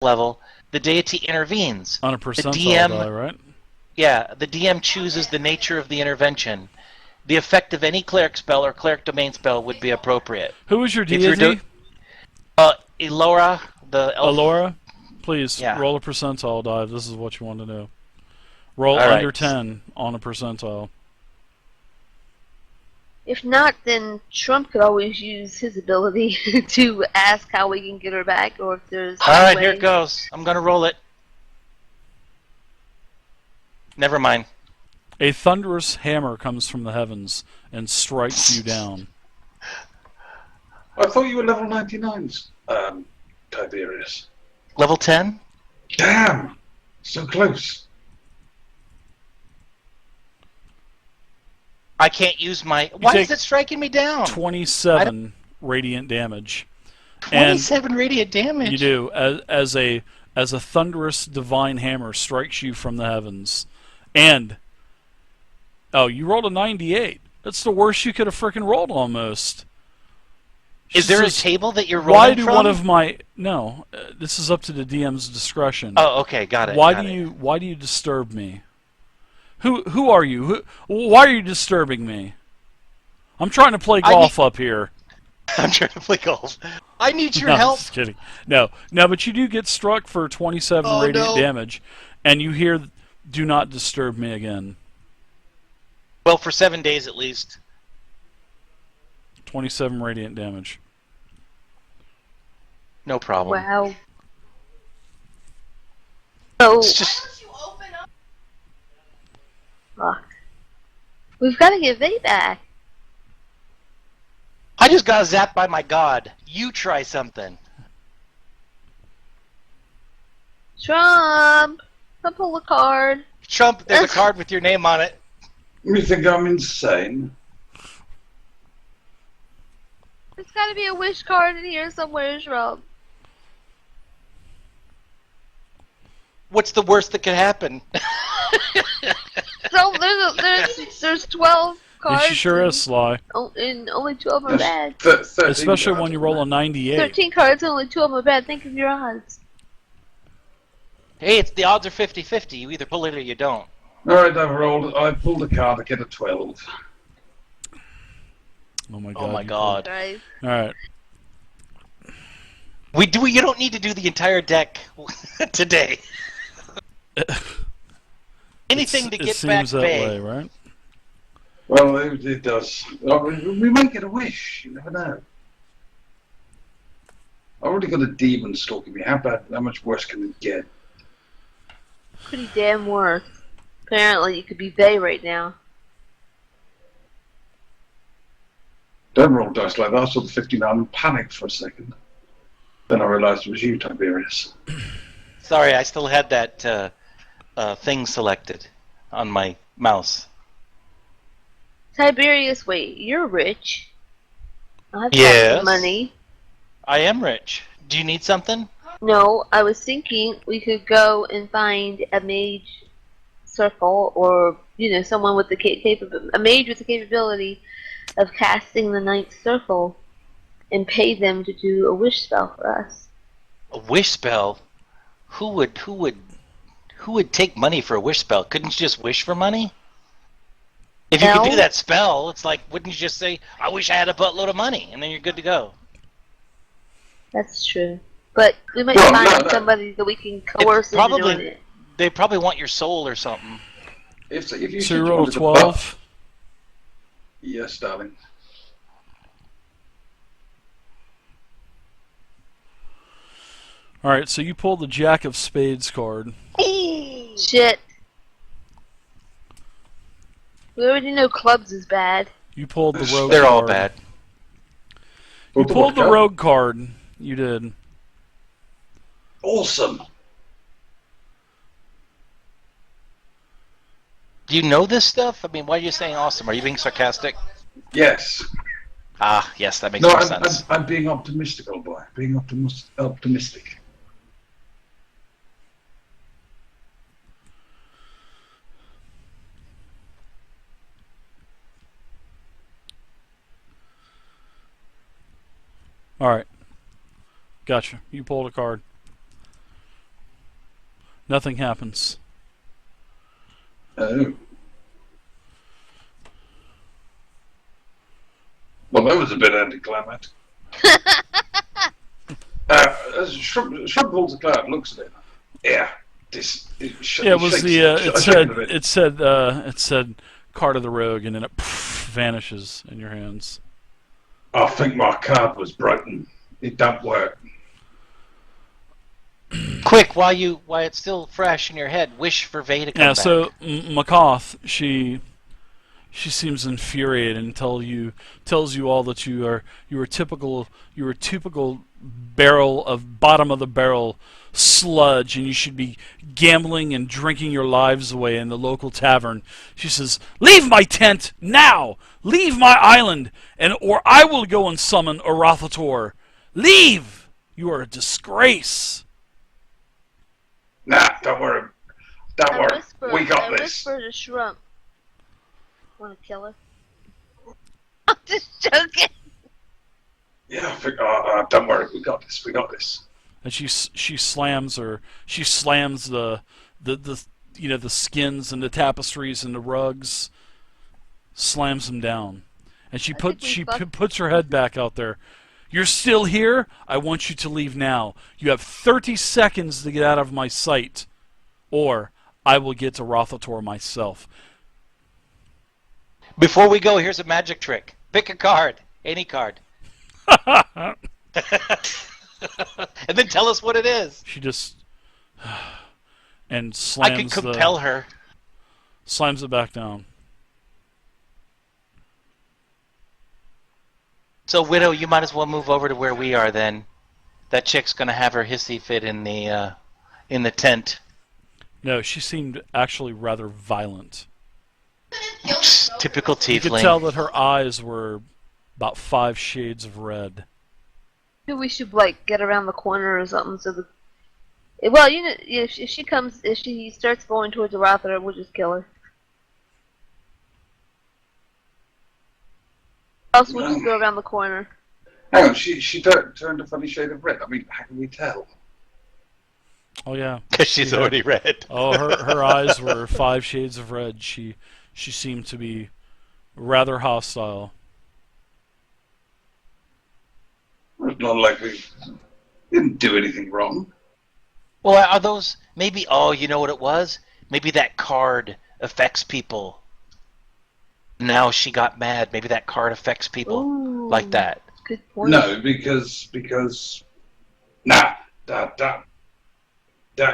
level, the deity intervenes. On a The percentile DM, die, right? yeah, the DM chooses the nature of the intervention. The effect of any cleric spell or cleric domain spell would be appropriate. Who is your If you're deity? Elora, the elf. Alora? Please, Yeah. roll a percentile die if this is what you want to do. Roll All under right. 10 on a percentile. If not, then Trump could always use his ability to ask how we can get her back, or if there's All right, way. here it goes. I'm gonna roll it. Never mind. A thunderous hammer comes from the heavens and strikes you down. I thought you were level 99s, Tiberius. Level 10? Damn! So close. I can't use my... Why is it striking me down? 27 radiant damage. 27 radiant damage? You do. As a thunderous divine hammer strikes you from the heavens. And... Oh, you rolled a 98. That's the worst you could have frickin' rolled almost. Is there a table that you're rolling Why do from? one of my... No, this is up to the DM's discretion. Oh, okay, got it. Why do you disturb me? Who are you? Why are you disturbing me? I'm trying to play golf up here. I'm trying to play golf. I need your No, help. Just kidding. No, but you do get struck for 27 radiant damage, and you hear, "Do not disturb me again." Well, for 7 days at least. 27 radiant damage. No problem. Wow. So, It's just... fuck. We've got to get Vay back. I just got zapped by my god. You try something. Trump, come pull a card. Trump, there's a card with your name on it. You think I'm insane? There's got to be a wish card in here somewhere, Trump. What's the worst that could happen? So there's 12 cards. She sure is, Sly. And only 2 of them are bad. Especially when you roll a 98. 13 cards, only 2 of them are bad. Think of your odds. Hey, the odds are 50-50. You either pull it or you don't. Alright, I pulled a card, I get a 12. Oh my god. Oh my god. Right. Alright. You don't need to do the entire deck today. Anything to get back It seems that way, right? Well, it does. We might get a wish, you never know. I've already got a demon stalking me. How much worse can it get? Pretty damn worse. Apparently, you could be Vay right now. Don't roll dice like that. I saw the 59 and panicked for a second. Then I realised it was you, Tiberius. Sorry, I still had that thing selected on my mouse. Tiberius, wait, you're rich. I've got Yes. some money. I am rich. Do you need something? No, I was thinking we could go and find a mage circle, or someone with the a mage with the capability of casting the ninth circle, and pay them to do a wish spell for us. A wish spell? Who would take money for a wish spell? Couldn't you just wish for money? If you could do that spell, it's like, wouldn't you just say, I wish I had a buttload of money, and then you're good to go. That's true. But we might find somebody that we can coerce into doing it. They probably want your soul or something. If you So you roll a 12? Yes, darling. Alright, so you pull the Jack of Spades card. Shit. We already know clubs is bad. You pulled the Rogue They're card. all bad. You pulled the Rogue card. You did. Awesome. Do you know this stuff? I mean, why are you saying awesome? Are you being sarcastic? Yes. Ah, yes, that makes more sense. I'm being optimistic, old boy. Being optimistic. Alright. Gotcha. You pulled a card. Nothing happens. Oh. Well, that was a bit anticlimactic. As Shrub pulls the cloud, looks at it. Yeah, Yeah, it was the. It said Card of the Rogue, and then it vanishes in your hands. I think my card was broken. It don't work. Quick, while it's still fresh in your head, wish for Vay to come back. So Makoth, she seems infuriated and tells you all that you're a typical barrel of bottom of the barrel sludge, and you should be gambling and drinking your lives away in the local tavern. She says, "Leave my tent now! Leave my island, or I will go and summon Arathator. Leave! You are a disgrace." Nah, don't worry. Don't worry. We got this. Whisper to Shrump. Want to kill her? I'm just joking. Yeah, I think. Don't worry. We got this. We got this. And she slams the the skins and the tapestries and the rugs, slams them down, and she puts her head back out there. "You're still here? I want you to leave now. You have 30 seconds to get out of my sight, or I will get to Rothator myself." Before we go, here's a magic trick. Pick a card. Any card. And then tell us what it is. She just and slams. I can compel her. Slams it back down. So, Widow, you might as well move over to where we are then. That chick's gonna have her hissy fit in the tent. No, she seemed actually rather violent. Typical tiefling. You could tell that her eyes were about 5 shades of red. Maybe we should get around the corner or something so the. Well, if she starts going towards the Arathator, we'll just kill her. Else we'll just go around the corner. Hang on, she turned a funny shade of red. I mean, how can we tell? Oh yeah, because she's already red. Oh, her eyes were 5 shades of red. She seemed to be rather hostile. It's not like we didn't do anything wrong. Well, are those maybe? Oh, you know what it was? Maybe that card affects people. Now she got mad. Maybe that card affects people like that. Good point. No, because nah, that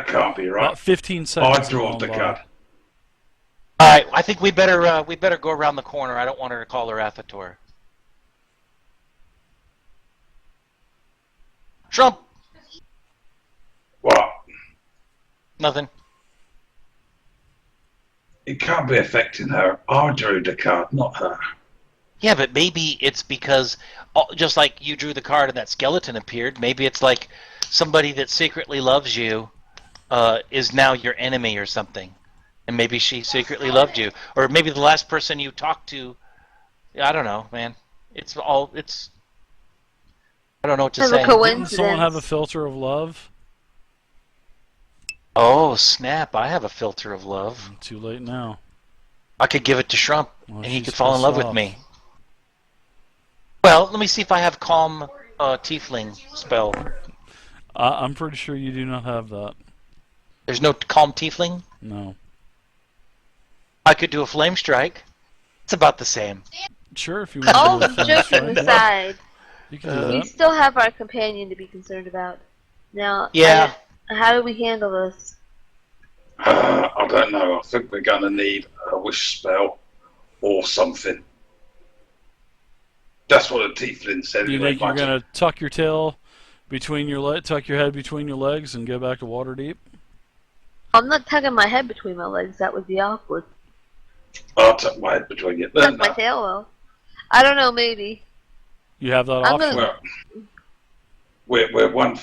can't be right. About 15 seconds. I draw the card. All right, I think we better go around the corner. I don't want her to call her Athator. Trump. What? Nothing. It can't be affecting her. I drew the card, not her. Yeah, but maybe it's because, just like you drew the card and that skeleton appeared, maybe it's like somebody that secretly loves you is now your enemy or something. And maybe she secretly loved you. Or maybe the last person you talked to, I don't know, man. I don't know what to say. Didn't someone have a filter of love? Oh, snap. I have a filter of love. Too late now. I could give it to Shrump, and he could fall in love with me. Well, let me see if I have Calm Tiefling spell. I'm pretty sure you do not have that. There's no Calm Tiefling? No. I could do a Flame Strike. It's about the same. Sure, if you want to do a Flame joking aside, you can do that. we still have our companion to be concerned about. Now, yeah. How do we handle this? I don't know. I think we're going to need a wish spell or something. That's what a tiefling said. You think you're going to tuck your tail between your tuck your head between your legs and go back to Waterdeep? I'm not tucking my head between my legs. That would be awkward. I'll tuck my head between you. Tuck my tail, though. I don't know, maybe. You have that option? Well, we're one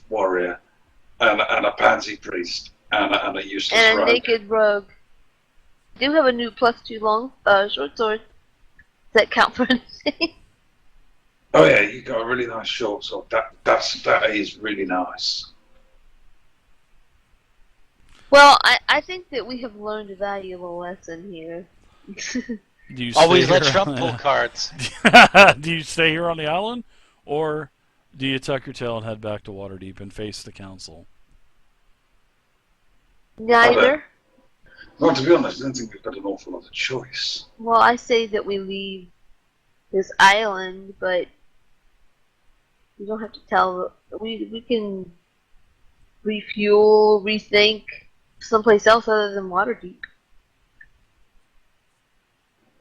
warrior and a pansy priest and a useless rogue. And a naked rogue. I do have a new +2 long short sword. Does that count for anything? Oh yeah, you got a really nice short sword. That is really nice. Well, I think that we have learned a valuable lesson here. Do you Always stay let here Trump pull cards. Do you stay here on the island, or do you tuck your tail and head back to Waterdeep and face the council? Neither. Well, to be honest, I don't think we've got an awful lot of choice. Well, I say that we leave this island, but we don't have to tell. We can refuel, rethink someplace else other than Waterdeep.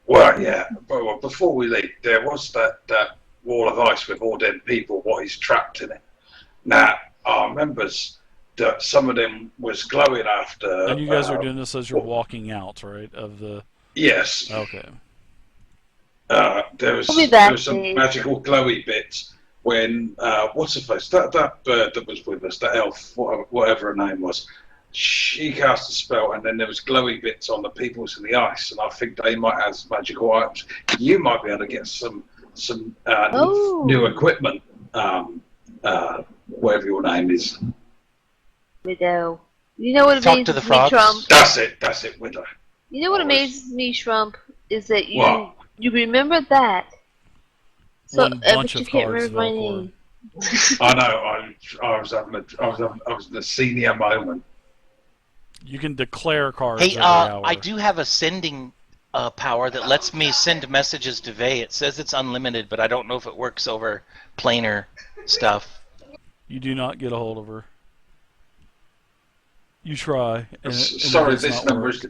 Well, yeah. Well, before we leave, there was that wall of ice with all dead people. What is trapped in it? Now, I remember that some of them was glowing after. And you guys are doing this as you're walking out, right? Of the. Yes. Okay. There was some Dave. magical glowy bits when what's the face? That bird that was with us, that elf, whatever her name was. She cast a spell, and then there was glowy bits on the peoples in the ice, and I think they might have some magical items. You might be able to get some new equipment, whatever your name is. Widow. You know what Talk amazes to the me, frogs. Trump? That's it, Widow. You know what amazes me, Trump, is that What? you remember that. So, One bunch but you of can't cards, remember my Velcor. name. I know. I was in a senior moment. You can declare cards Hey, every hour. I do have a sending power that lets me send messages to Vey. It says it's unlimited, but I don't know if it works over planar stuff. You do not get a hold of her. You try. And Sorry, it does this not number work. is.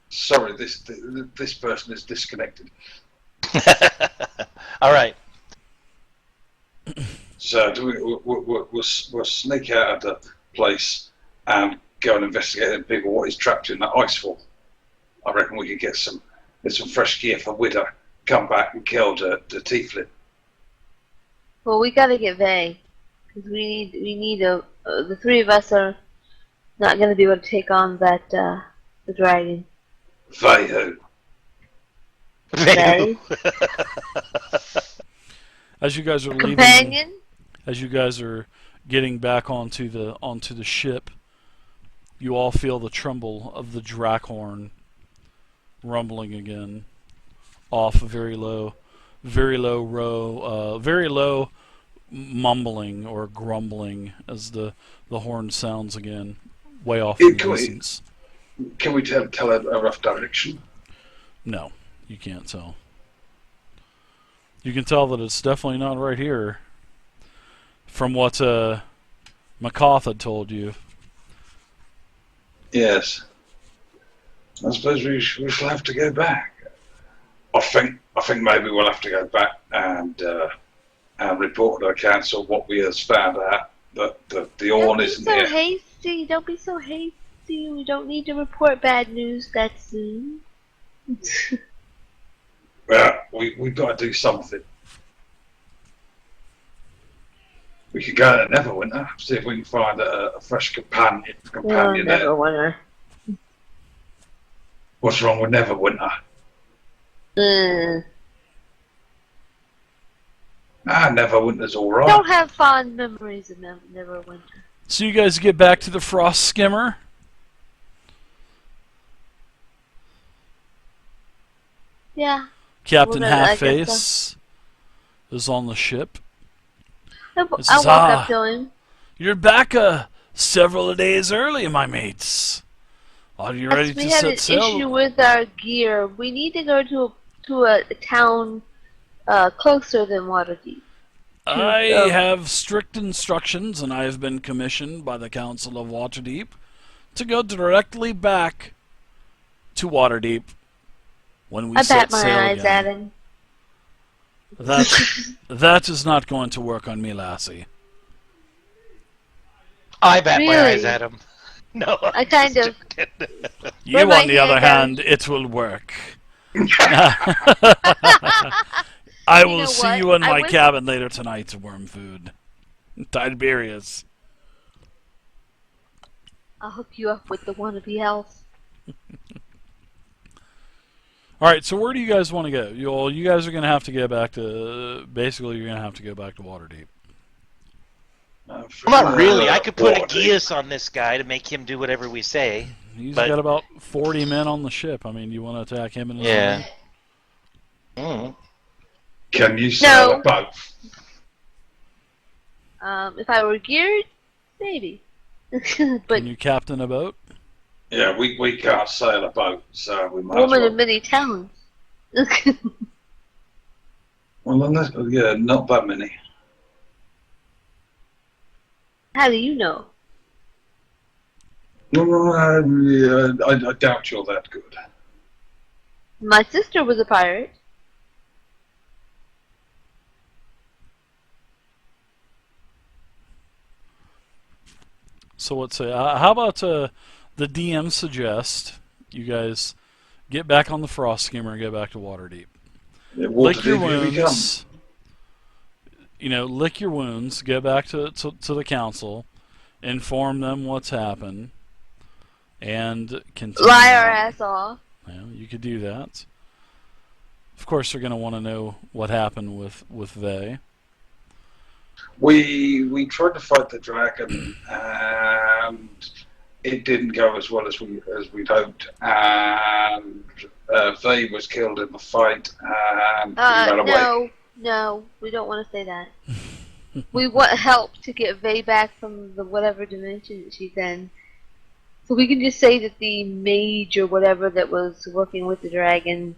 Sorry, this person is disconnected. All right. So we'll sneak out of the place and go and investigate the people what is trapped in that icefall. I reckon we could get some fresh gear for Widow. Come back and kill the tiefling. Well, we gotta get Vey. Because we need the three of us are not gonna be able to take on that, the dragon. They who? Vey? As you guys are leaving, Companion? as you guys are getting back onto the ship, you all feel the tremble of the Drackhorn rumbling again, off very low mumbling or grumbling as the horn sounds again, way off in the distance. Can we tell a rough direction? No, you can't tell. You can tell that it's definitely not right here. From what McCoth had told you. Yes. I suppose we shall have to go back. I think maybe we'll have to go back and report to the council what we have found out that the horn isn't here. Don't be so hasty. We don't need to report bad news that soon. Well, we've got to do something. We could go to Neverwinter, see if we can find a fresh companion there. Neverwinter. What's wrong with Neverwinter? Neverwinter's all right. Don't have fond memories of Neverwinter. So you guys get back to the Frost Skimmer. Yeah. Captain Well, then, I guess Halfface is on the ship. I'll This walk is, up to him. You're back several days early, my mates. Are you ready We to had set an sail? issue with our gear. We need to go to a town closer than Waterdeep. I have strict instructions, and I have been commissioned by the Council of Waterdeep to go directly back to Waterdeep when we I set bat my sail eyes again. at him. That is not going to work on me, lassie. I bat my eyes Really? at him. No, I kind of. You, Where my on the other hand hand, it will work. I will know see what? you in I my wish- cabin later tonight, Wormfood. Tiberius. I'll hook you up with the wannabe elf. Alright, so where do you guys want to go? You guys are going to have to get back to... Basically, you're going to have to go back to Waterdeep. Well, not really. I could put a geas on this guy to make him do whatever we say. He's But- got about 40 men on the ship. I mean, you want to attack him in his Yeah. army? Can you sail No. a boat? If I were geared, maybe. But Can you captain a boat? Yeah, we can't sail a boat, so we might woman as of well. many talents. Well, unless, yeah, not that many. How do you know? Yeah, I doubt you're that good. My sister was a pirate. So let's say, how about the DM suggest you guys get back on the frost skimmer and get back to Waterdeep. Yeah, Lick your Waterdeep, here we come. wounds. You know, lick your wounds. Get back to the council. Inform them what's happened. And continue. Lie our ass off. Yeah, you could do that. Of course, they're going to want to know what happened with Vey. We tried to fight the dragon, and it didn't go as well as we'd hoped. And Vey was killed in the fight, and he ran away. No, we don't want to say that. We want help to get Vey back from the whatever dimension that she's in. So we can just say that the mage or whatever that was working with the dragon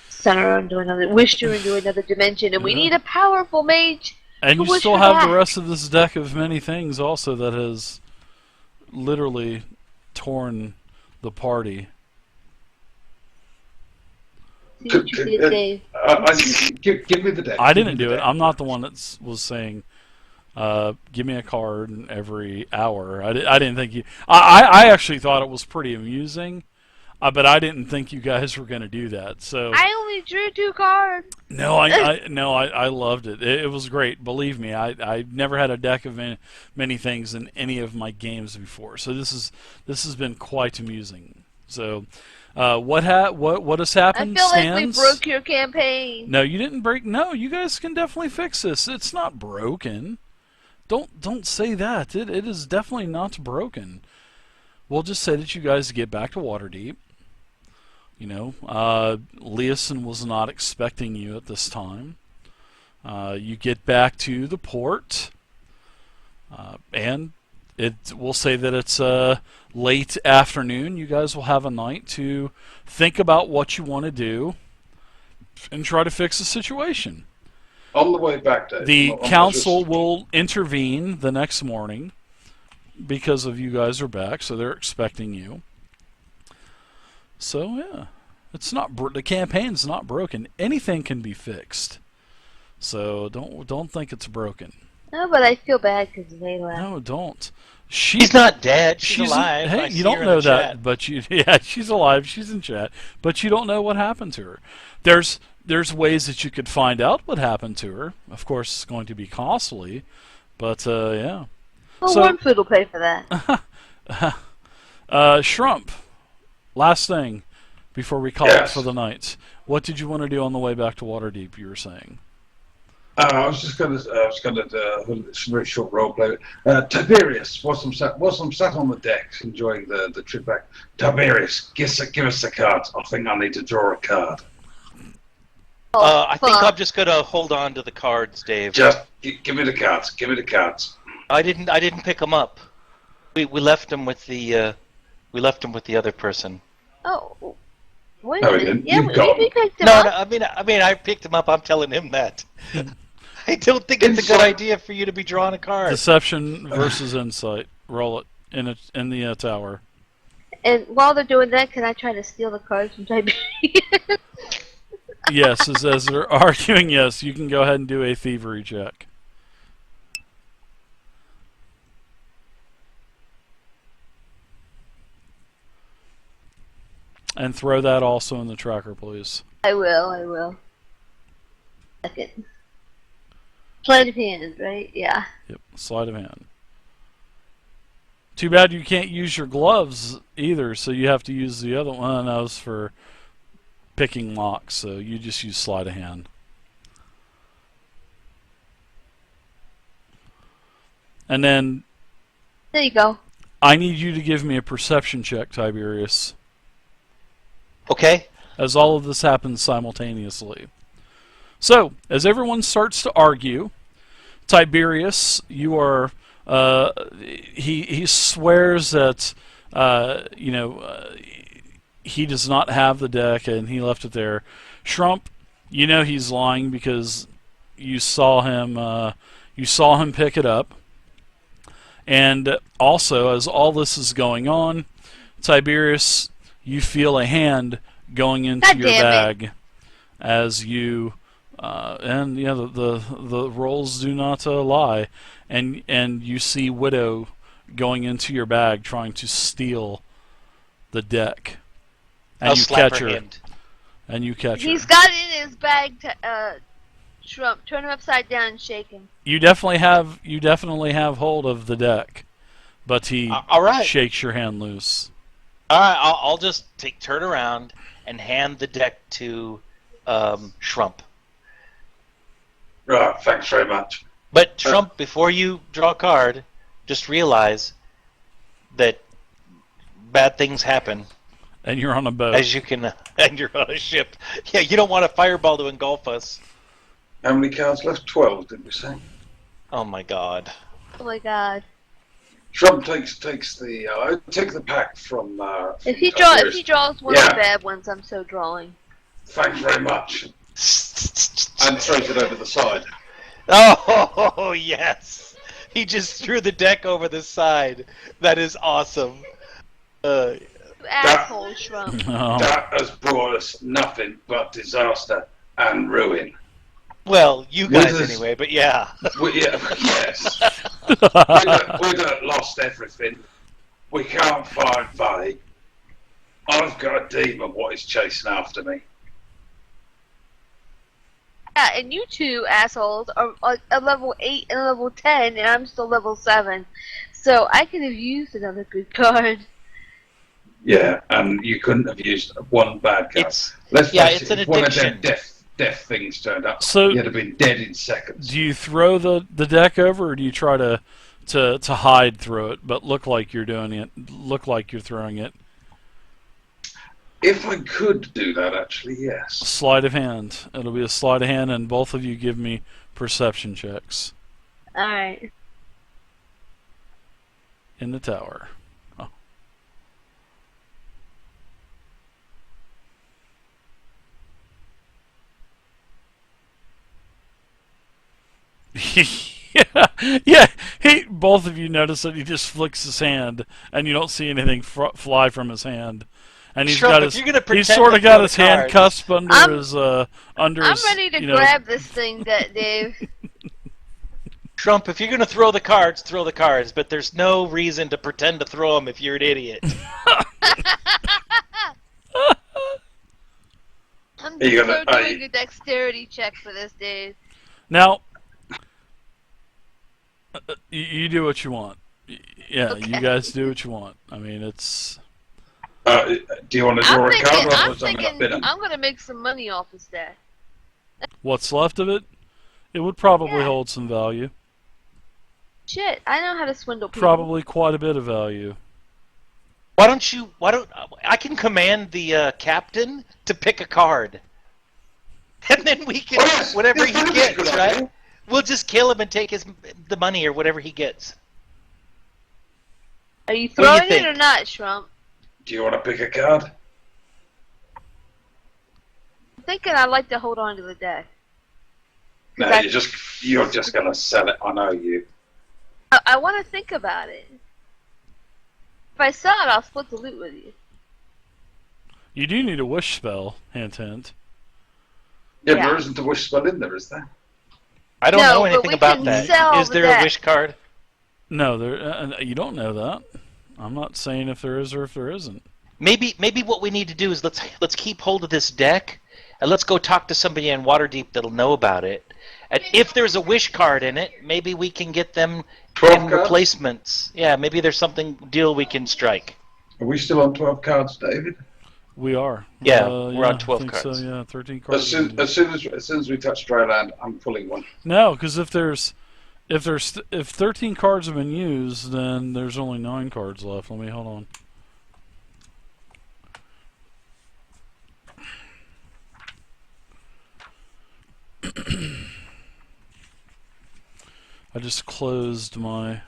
sent her into wished her into another dimension, and we need a powerful mage. And to you wish still her have back. the rest of this deck of many things also that has literally torn the party. See what you did, Dave. Give me the deck. I Give me didn't the do it. deck. I'm not the one that was saying, give me a card every hour. I didn't think you... I actually thought it was pretty amusing, but I didn't think you guys were going to do that. So I only drew 2 cards. No, I loved it. It was great. Believe me, I never had a deck of many things in any of my games before. So this has been quite amusing. So, what has happened? I feel like we stands. broke your campaign. No, you didn't break. No, you guys can definitely fix this. It's not broken. Don't say that. It is definitely not broken. We'll just say that you guys get back to Waterdeep. You know, Leeson was not expecting you at this time. You get back to the port, and we'll say that it's late afternoon. You guys will have a night to think about what you want to do and try to fix the situation. On the way back, Dave. The I'm council just- will intervene the next morning because of you guys are back, so they're expecting you. So yeah, it's not the campaign's not broken. Anything can be fixed. So don't think it's broken. No, but I feel bad because they left. No, don't. She's not dead. She's alive. Hey, I you see don't her in know the that, chat. but yeah, she's alive. She's in chat, but you don't know what happened to her. There's ways that you could find out what happened to her. Of course, it's going to be costly, but yeah. Well, So- Wormfood will pay for that. Shrump, last thing before we call Yes. it for the night. What did you want to do on the way back to Waterdeep? You were saying. I was going to do a very short role play. Tiberius, whilst I'm sat on the deck enjoying the trip back. Tiberius, give us the cards. I think I need to draw a card. I think fuck. I'm just gonna hold on to the cards, Dave. Just give me the cards. Give me the cards. I didn't pick them up. We left them with the other person. Oh, wait No, a we minute. didn't. Yeah, You got we picked him No, up. no, I mean I picked them up. I'm telling him that. I don't think it's a good idea for you to be drawing a card. Deception versus insight. Roll it in the tower. And while they're doing that, can I try to steal the cards from Tiberius? Yes, as they're arguing, yes, you can go ahead and do a thievery check. And throw that also in the tracker, please. I will. Second. Sleight of hand, right? Yeah. Yep, sleight of hand. Too bad you can't use your gloves either, so you have to use the other one. That was for picking locks, so you just use sleight of hand. And then There you go. I need you to give me a perception check, Tiberius, Okay. as all of this happens simultaneously. So, as everyone starts to argue, Tiberius, you are. He swears that he does not have the deck and he left it there. Shrump, you know he's lying because you saw him pick it up. And also, as all this is going on, Tiberius, you feel a hand going into God your damn it. bag as you the rolls do not lie, and you see Widow going into your bag trying to steal the deck, and I'll you slap catch her her, hand. and you catch her. He's got it in his bag. Trump, turn him upside down and shake him. You definitely have hold of the deck, but he All right. shakes your hand loose. All right. I'll just turn around and hand the deck to Shrump. Right, thanks very much. But Shrump, before you draw a card, just realize that bad things happen. And you're on a boat. As you can, and you're on a ship. Yeah, you don't want a fireball to engulf us. How many cards left? 12, did we say? Oh my God. Oh my god. Trump takes the take the pack from. If he Tiberius. draws one of the bad ones, I'm so drawing. Thanks very much. And throws it over the side. Oh yes, he just threw the deck over the side. That is awesome. You asshole, Shrump. Oh. That has brought us nothing but disaster and ruin. Well, you guys With us- anyway, but yeah. Yes. We've lost everything. We can't find Faye. I've got a demon what is chasing after me. Yeah, and you two assholes are a level 8 and a level 10, and I'm still level 7. So I could have used another good card. Yeah, and you couldn't have used one bad card. It's Let's yeah, face it's it, an if one of them addiction. death things turned up, So- you'd have been dead in seconds. Do you throw the deck over, or do you try to hide through it, but look like you're doing it? Look like you're throwing it. If I could do that, actually, yes. Sleight of hand. It'll be a sleight of hand, and both of you give me perception checks Alright. in the tower. Oh. yeah. Both of you notice that he just flicks his hand, and you don't see anything fly from his hand. And he's Shrump, got if his, you're gonna he's pretend sort to of got throw his the hand cards- cusped under I'm- his under I'm his. ready to you know, grab this thing, Dave. Trump, if you're gonna throw the cards, throw the cards. But there's no reason to pretend to throw them if you're an idiot. I'm Are you just gonna- doing a dexterity check for this, Dave. Now, you do what you want. Yeah, Okay. you guys do what you want. I mean, it's. Do you want to draw a card or I'm was I going to thinking, bid him? I'm gonna make some money off this deck. What's left of it, it would probably Yeah. hold some value. Shit, I know how to swindle people. Probably quite a bit of value. Why don't I can command the captain to pick a card, and then we can Yes, whatever yes, he that is a gets, good right? idea. We'll just kill him and take the money or whatever he gets. Are you What do you throwing it think? or not, Shrump? Do you want to pick a card? I'm thinking I'd like to hold on to the deck. No, I- you're just going to sell it. I know you. I want to think about it. If I sell it, I'll split the loot with you. You do need a wish spell, hint, hint. Yeah, Yeah. but there isn't a wish spell in there, is there? I don't No, know but anything we about can that. sell Is there that. a wish card? No, you don't know that. I'm not saying if there is or if there isn't. Maybe what we need to do is let's keep hold of this deck and let's go talk to somebody in Waterdeep that'll know about it. And if there's a wish card in it, maybe we can get them 12 in cards? replacements. Yeah, maybe there's something deal we can strike. Are we still on 12 cards, David? We are. Yeah, we're on I 12 think cards. So, yeah, 13 cards. As soon as we touch dry land, I'm pulling one. No, because if there's If 13 cards have been used, then there's only 9 cards left. Let me hold on. I just closed my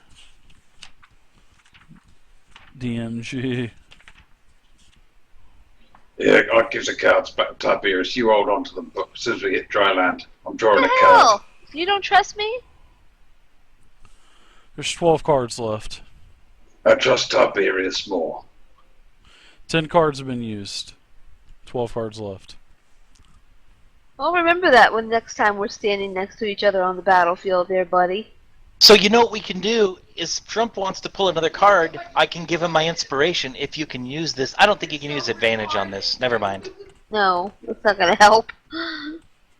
DMG. Yeah, I give the cards back to Tiberius. You hold on to them, but as soon as we hit dry land, I'm drawing What a the card. hell? You don't trust me? There's 12 cards left. I trust Tiberius more. 10 cards have been used. 12 cards left. Well, remember that when next time we're standing next to each other on the battlefield there, buddy. So you know what we can do is if Trump wants to pull another card, I can give him my inspiration if you can use this. I don't think you can use advantage on this. Never mind. No, that's not gonna help.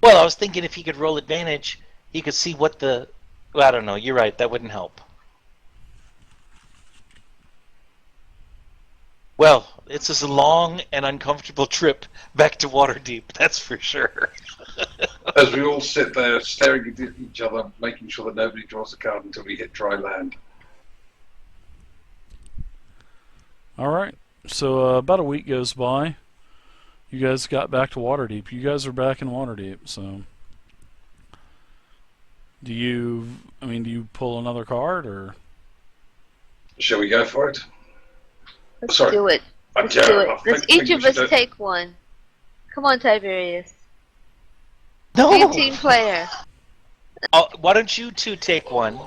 Well, I was thinking if he could roll advantage, he could see what the... Well, I don't know. You're right. That wouldn't help. Well, it's just a long and uncomfortable trip back to Waterdeep. That's for sure. As we all sit there staring at each other, making sure that nobody draws a card until we hit dry land. Alright, so about a week goes by. You guys got back to Waterdeep. You guys are back in Waterdeep, so... Do you pull another card, or...? Shall we go for it? Let's Sorry. do it. I Let's can't- do it. I Let's think each we of should us do- take one. Come on, Tiberius. No! Be a team player. Oh, why don't you two take one?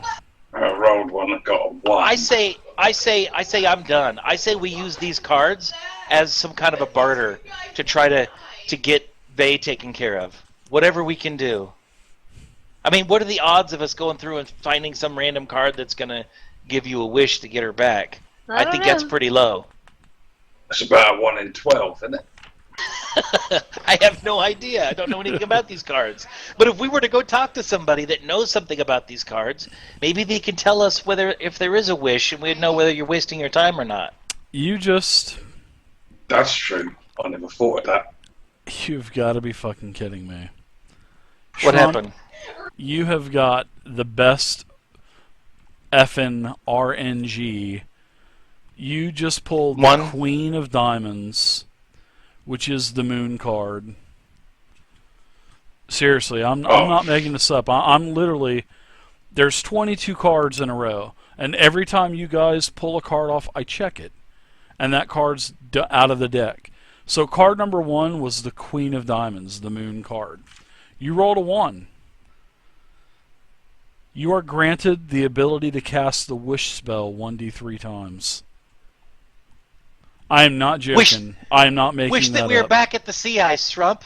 I rolled one and got a 1. I say I'm done. I say we use these cards as some kind of a barter to try to get Vey taken care of. Whatever we can do. I mean, what are the odds of us going through and finding some random card that's going to give you a wish to get her back? I don't think know. that's pretty low. It's about 1 in 12, isn't it? I have no idea. I don't know anything about these cards. But if we were to go talk to somebody that knows something about these cards, maybe they can tell us if there is a wish, and we'd know whether you're wasting your time or not. You just... That's true. I never thought of that. You've got to be fucking kidding me. What Trump, happened? You have got the best effing RNG. You just pulled One. the Queen of Diamonds, which is the moon card. Seriously, I'm not making this up. I'm literally... There's 22 cards in a row, and every time you guys pull a card off, I check it. And that card's out of the deck. So card number 1 was the Queen of Diamonds, the moon card. You rolled a 1. You are granted the ability to cast the wish spell 1d3 times. I am not joking. I am not making Wish that we were up. back at the sea ice, Trump.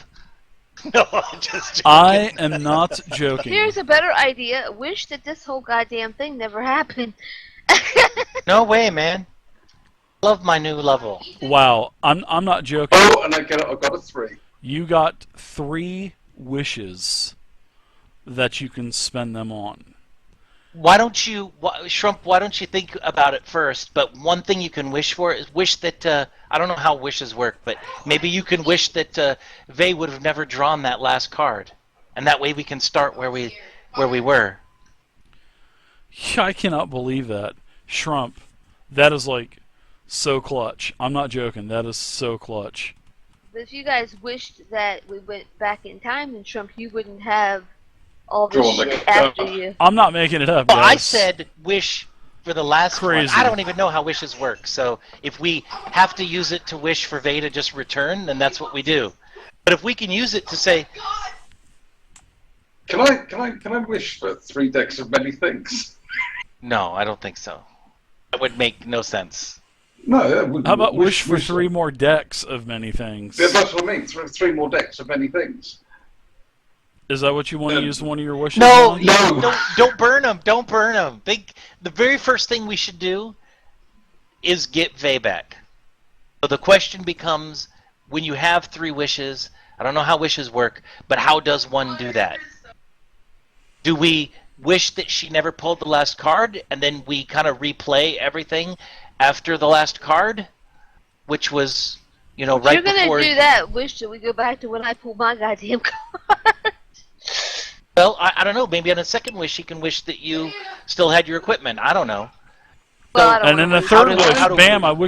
No, I'm just joking. I am not joking. Here's a better idea. Wish that this whole goddamn thing never happened. No way, man. Love my new level. Wow, I'm not joking. Oh, and I got a 3. You got 3 wishes that you can spend them on. Why don't you, Shrump, why don't you think about it first? But one thing you can wish for is wish that, I don't know how wishes work, but maybe you can wish that Vey would have never drawn that last card. And that way we can start where we were. I cannot believe that. Shrump, that is like so clutch. I'm not joking. That is so clutch. But if you guys wished that we went back in time, then Trump, you wouldn't have all this Drawn the shit card. after you. I'm not making it up, Well, I guys. said wish for the last one. Crazy. I don't even know how wishes work. So if we have to use it to wish for Vey to just return, then that's what we do. But if we can use it to say, Can I wish for 3 decks of many things? no, I don't think so. That would make no sense. No. That would, How about wish for 3 more decks of many things? Yeah, that's what I mean. 3 more decks of many things. Is that what you want to use one of your wishes No, on? No. don't burn them. Don't burn them. The very first thing we should do is get Vey back. So the question becomes, when you have 3 wishes, I don't know how wishes work, but how does one do that? Do we wish that she never pulled the last card, and then we kind of replay everything after the last card, which was, If right you're gonna before... do that, wish that we go back to when I pulled my goddamn card. Well, I don't know. Maybe on a second wish, he can wish that you still had your equipment. I don't know. Well, I don't And wanna then the wish third for wish, it. how do- bam, I wish